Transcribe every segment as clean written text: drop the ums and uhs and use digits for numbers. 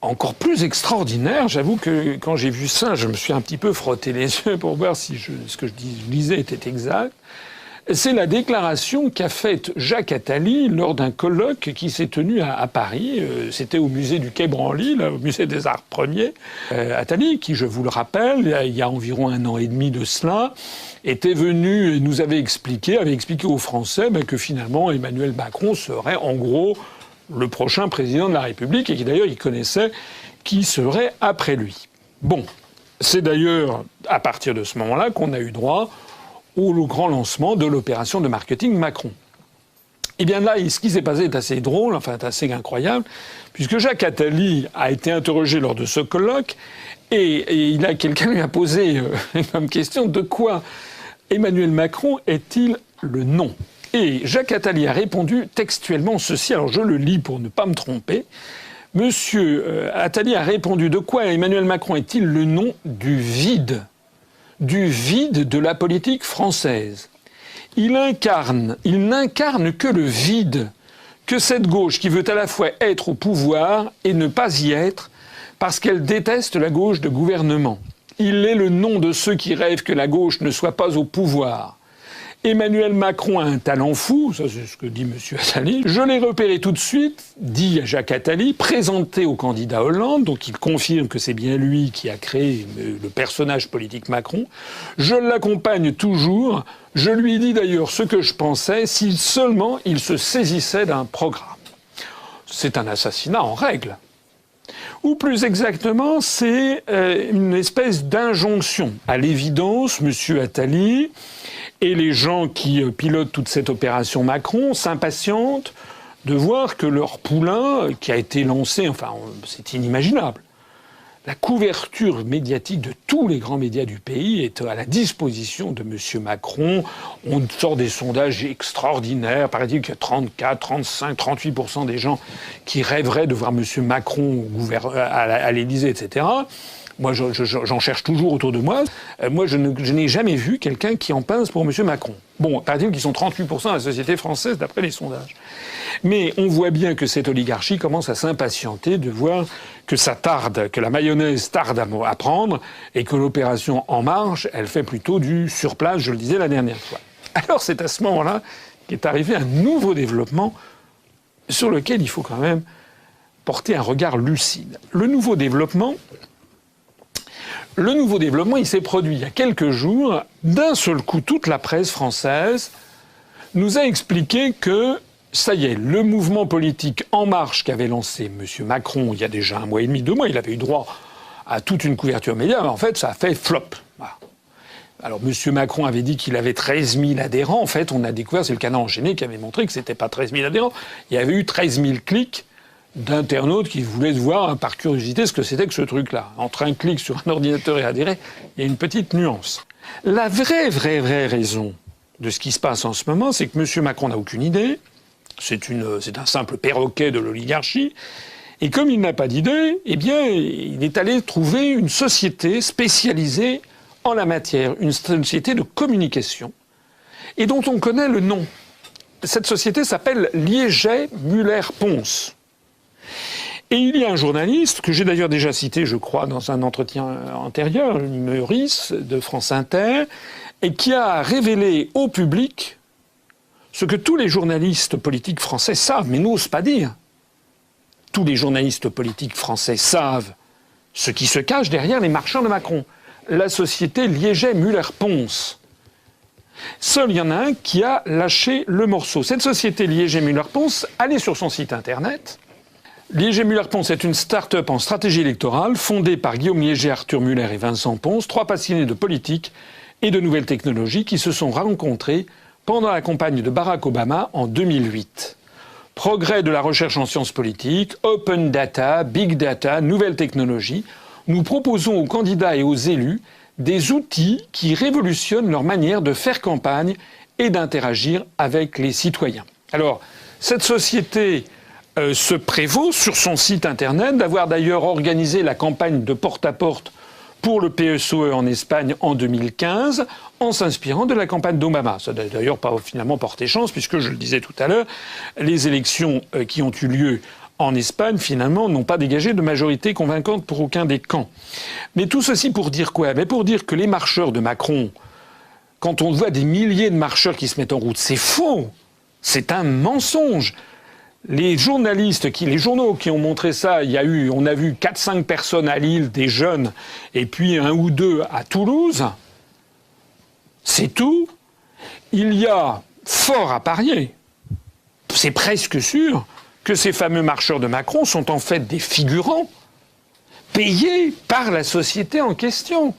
encore plus extraordinaire. J'avoue que quand j'ai vu ça, je me suis un petit peu frotté les yeux pour voir si ce que je lisais était exact. C'est la déclaration qu'a faite Jacques Attali lors d'un colloque qui s'est tenu à Paris. C'était au musée du Quai Branly, là, au musée des Arts Premiers. Attali, qui, je vous le rappelle, il y a environ 1 an et demi de cela, était venu et nous avait expliqué aux Français que finalement Emmanuel Macron serait en gros le prochain président de la République et qui d'ailleurs il connaissait qui serait après lui. Bon, c'est d'ailleurs à partir de ce moment-là qu'on a eu droit au grand lancement de l'opération de marketing Macron. Eh bien là, ce qui s'est passé est assez drôle, enfin est assez incroyable, puisque Jacques Attali a été interrogé lors de ce colloque et quelqu'un lui a posé comme question de quoi Emmanuel Macron est-il le nom ? Et Jacques Attali a répondu textuellement ceci, alors je le lis pour ne pas me tromper. Monsieur Attali a répondu de quoi Emmanuel Macron est-il le nom du vide de la politique française. Il n'incarne que le vide, que cette gauche qui veut à la fois être au pouvoir et ne pas y être, parce qu'elle déteste la gauche de gouvernement. Il est le nom de ceux qui rêvent que la gauche ne soit pas au pouvoir. Emmanuel Macron a un talent fou, ça c'est ce que dit M. Attali. Je l'ai repéré tout de suite, dit Jacques Attali, présenté au candidat Hollande, donc il confirme que c'est bien lui qui a créé le personnage politique Macron. Je l'accompagne toujours, je lui dis d'ailleurs ce que je pensais, si seulement il se saisissait d'un programme. C'est un assassinat en règle. Ou plus exactement, c'est une espèce d'injonction. À l'évidence, M. Attali et les gens qui pilotent toute cette opération Macron s'impatientent de voir que leur poulain, qui a été lancé, enfin, c'est inimaginable. La couverture médiatique de tous les grands médias du pays est à la disposition de M. Macron. On sort des sondages extraordinaires. Paraît-il qu'il y a 34, 35, 38% des gens qui rêveraient de voir M. Macron à l'Élysée, etc. Moi, j'en cherche toujours autour de moi. Moi, je n'ai jamais vu quelqu'un qui en pince pour M. Macron. Bon, paraît-il qu'ils sont 38% de la société française d'après les sondages. Mais on voit bien que cette oligarchie commence à s'impatienter de voir que ça tarde, que la mayonnaise tarde à prendre et que l'opération En Marche, elle fait plutôt du surplace, je le disais la dernière fois. Alors c'est à ce moment-là qu'est arrivé un nouveau développement sur lequel il faut quand même porter un regard lucide. Le nouveau développement, il s'est produit il y a quelques jours. D'un seul coup, toute la presse française nous a expliqué que, ça y est, le mouvement politique En Marche qu'avait lancé M. Macron il y a déjà 1 mois et demi, 2 mois, il avait eu droit à toute une couverture média, mais en fait, ça a fait flop. Voilà. Alors, M. Macron avait dit qu'il avait 13 000 adhérents. En fait, on a découvert, c'est le Canard enchaîné qui avait montré que c'était pas 13 000 adhérents. Il y avait eu 13 000 clics d'internautes qui voulaient voir par curiosité ce que c'était que ce truc-là. Entre un clic sur un ordinateur et adhérer, il y a une petite nuance. La vraie raison de ce qui se passe en ce moment, c'est que M. Macron n'a aucune idée. C'est un simple perroquet de l'oligarchie. Et comme il n'a pas d'idée, eh bien, il est allé trouver une société spécialisée en la matière, une société de communication, et dont on connaît le nom. Cette société s'appelle Liegey Müller-Ponce. Et il y a un journaliste, que j'ai d'ailleurs déjà cité, je crois, dans un entretien antérieur, Meurice, de France Inter, et qui a révélé au public ce que tous les journalistes politiques français savent, mais n'osent pas dire. Tous les journalistes politiques français savent ce qui se cache derrière les marchands de Macron. La société Liegey Müller-Ponce. Seul il y en a un qui a lâché le morceau. Cette société Liegey Müller-Ponce, allez sur son site internet. Liegey Müller-Ponce est une start-up en stratégie électorale fondée par Guillaume Liegey, Arthur Muller et Vincent Ponce, 3 passionnés de politique et de nouvelles technologies qui se sont rencontrés pendant la campagne de Barack Obama en 2008. Progrès de la recherche en sciences politiques, open data, big data, nouvelles technologies, nous proposons aux candidats et aux élus des outils qui révolutionnent leur manière de faire campagne et d'interagir avec les citoyens. Alors, cette société se prévaut sur son site internet d'avoir d'ailleurs organisé la campagne de porte-à-porte pour le PSOE en Espagne en 2015, en s'inspirant de la campagne d'Obama. Ça n'a d'ailleurs pas finalement porté chance, puisque, je le disais tout à l'heure, les élections qui ont eu lieu en Espagne, finalement, n'ont pas dégagé de majorité convaincante pour aucun des camps. Mais tout ceci pour dire quoi? Mais pour dire que les marcheurs de Macron, quand on voit des milliers de marcheurs qui se mettent en route, c'est faux. C'est un mensonge. Les journalistes, les journaux qui ont montré ça, on a vu 4-5 personnes à Lille, des jeunes, et puis 1 ou 2 à Toulouse. C'est tout. Il y a fort à parier. C'est presque sûr que ces fameux marcheurs de Macron sont en fait des figurants payés par la société en question.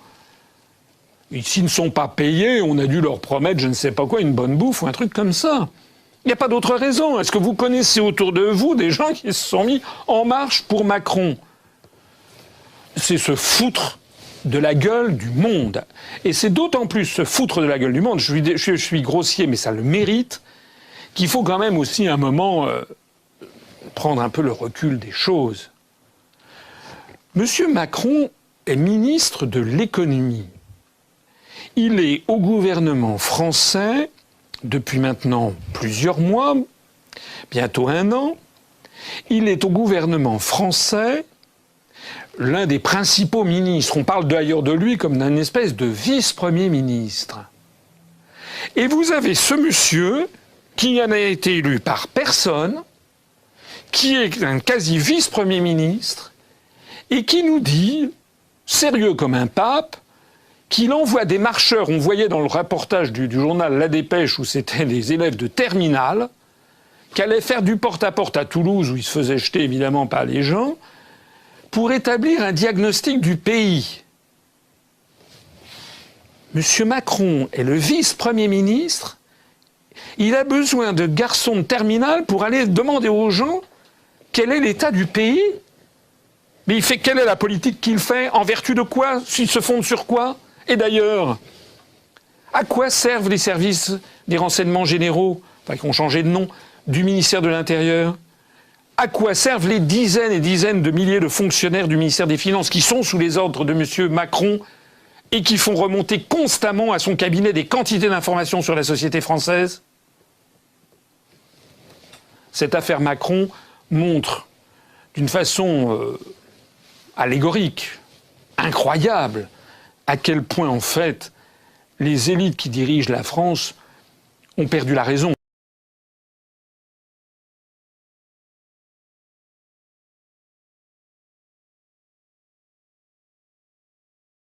Et s'ils ne sont pas payés, on a dû leur promettre je ne sais pas quoi, une bonne bouffe ou un truc comme ça. Il n'y a pas d'autre raison. Est-ce que vous connaissez autour de vous des gens qui se sont mis en marche pour Macron? C'est se foutre de la gueule du monde. Et c'est d'autant plus se foutre de la gueule du monde, je suis grossier, mais ça le mérite, qu'il faut quand même aussi un moment prendre un peu le recul des choses. Monsieur Macron est ministre de l'économie. Il est au gouvernement français depuis maintenant plusieurs mois, bientôt 1 an. Il est au gouvernement français l'un des principaux ministres. On parle d'ailleurs de lui comme d'un espèce de vice-premier ministre. Et vous avez ce monsieur qui n'a été élu par personne, qui est un quasi vice-premier ministre, et qui nous dit, sérieux comme un pape, qu'il envoie des marcheurs, on voyait dans le reportage du journal La Dépêche, où c'était des élèves de terminale, qui allaient faire du porte-à-porte à Toulouse, où ils se faisaient jeter évidemment par les gens, pour établir un diagnostic du pays. Monsieur Macron est le vice-premier ministre, il a besoin de garçons de terminale pour aller demander aux gens quel est l'état du pays. Mais quelle est la politique qu'il fait? En vertu de quoi? S'il se fonde sur quoi? Et d'ailleurs, à quoi servent les services des renseignements généraux, enfin qui ont changé de nom, du ministère de l'Intérieur? À quoi servent les dizaines et dizaines de milliers de fonctionnaires du ministère des Finances qui sont sous les ordres de M. Macron et qui font remonter constamment à son cabinet des quantités d'informations sur la société française? Cette affaire Macron montre d'une façon allégorique, incroyable, à quel point en fait les élites qui dirigent la France ont perdu la raison.